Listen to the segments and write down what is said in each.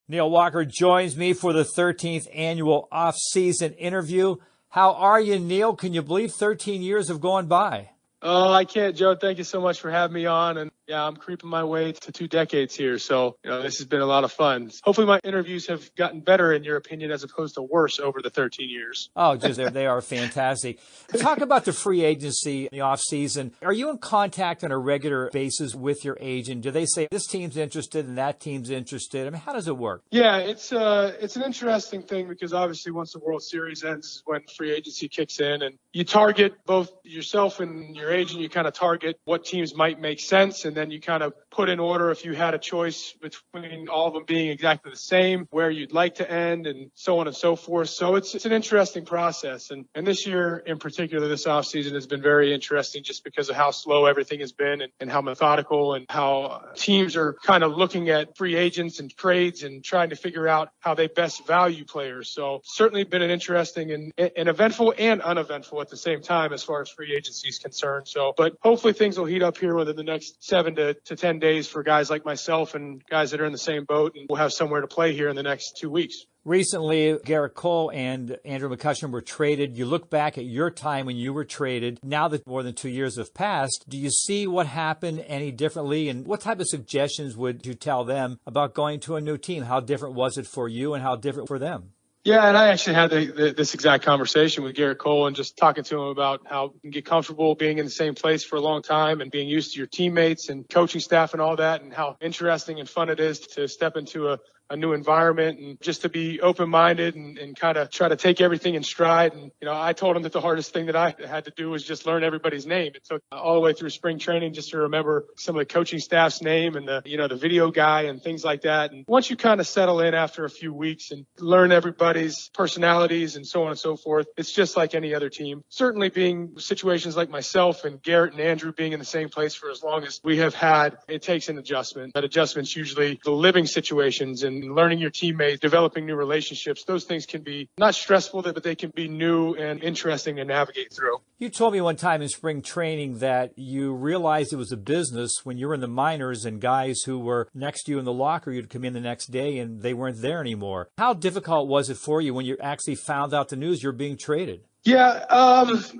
Neil Walker joins me for the 13th annual off-season interview. How are you, Neil? Can you believe 13 years have gone by? Oh, I can't, Joe. Thank you so much for having me on. And yeah, I'm creeping my way to 2 decades here. So, this has been a lot of fun. Hopefully my interviews have gotten better in your opinion as opposed to worse over the 13 years. Oh, just they are fantastic. Talk about the free agency, the off season. Are you in contact on a regular basis with your agent? Do they say this team's interested and that team's interested? I mean, how does it work? Yeah, it's an interesting thing because obviously once the World Series ends is when free agency kicks in, and you target both yourself and your agent. You kind of target what teams might make sense, and then you kind of put in order if you had a choice between all of them being exactly the same, where you'd like to end, and so on and so forth. So it's an interesting process. And this year in particular, this offseason has been very interesting just because of how slow everything has been and how methodical and how teams are kind of looking at free agents and trades and trying to figure out how they best value players. So certainly been an interesting and eventful and uneventful at the same time as far as free agency is concerned. So, but hopefully things will heat up here within the next 7 to 10 days for guys like myself and guys that are in the same boat, and we'll have somewhere to play here in the next 2 weeks. Recently, Gerrit Cole and Andrew McCutchen were traded. You look back at your time when you were traded. Now that more than 2 years have passed, do you see what happened any differently? And what type of suggestions would you tell them about going to a new team? How different was it for you and how different for them? Yeah, and I actually had this exact conversation with Gerrit Cole and just talking to him about how you can get comfortable being in the same place for a long time and being used to your teammates and coaching staff and all that, and how interesting and fun it is to step into a new environment and just to be open-minded and kind of try to take everything in stride. And, I told him that the hardest thing that I had to do was just learn everybody's name. It took all the way through spring training just to remember some of the coaching staff's name and the video guy and things like that. And once you kind of settle in after a few weeks and learn everybody's personalities and so on and so forth, it's just like any other team. Certainly being situations like myself and Gerrit and Andrew being in the same place for as long as we have had, it takes an adjustment. That adjustment's usually the living situations and learning your teammates, developing new relationships. Those things can be not stressful, but they can be new and interesting to navigate through. You told me one time in spring training that you realized it was a business when you were in the minors and guys who were next to you in the locker, you'd come in the next day and they weren't there anymore. How difficult was it for you when you actually found out the news you're being traded? Yeah,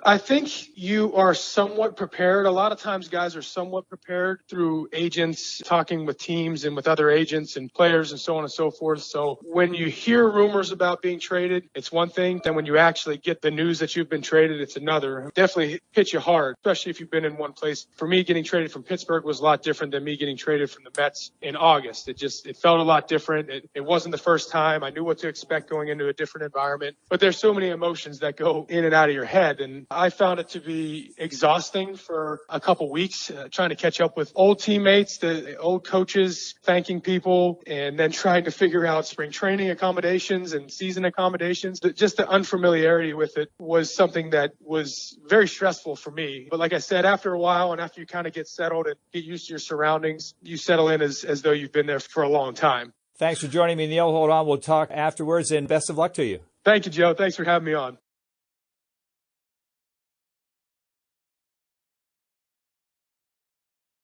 I think you are somewhat prepared. A lot of times guys are somewhat prepared through agents, talking with teams and with other agents and players and so on and so forth. So when you hear rumors about being traded, it's one thing. Then when you actually get the news that you've been traded, it's another. It definitely hits you hard, especially if you've been in one place. For me, getting traded from Pittsburgh was a lot different than me getting traded from the Mets in August. It felt a lot different. It wasn't the first time. I knew what to expect going into a different environment. But there's so many emotions that go in and out of your head. And I found it to be exhausting for a couple weeks, trying to catch up with old teammates, the old coaches, thanking people, and then trying to figure out spring training accommodations and season accommodations. Just the unfamiliarity with it was something that was very stressful for me. But like I said, after a while and after you kind of get settled and get used to your surroundings, you settle in as though you've been there for a long time. Thanks for joining me, Neil. Hold on. We'll talk afterwards, and best of luck to you. Thank you, Joe. Thanks for having me on.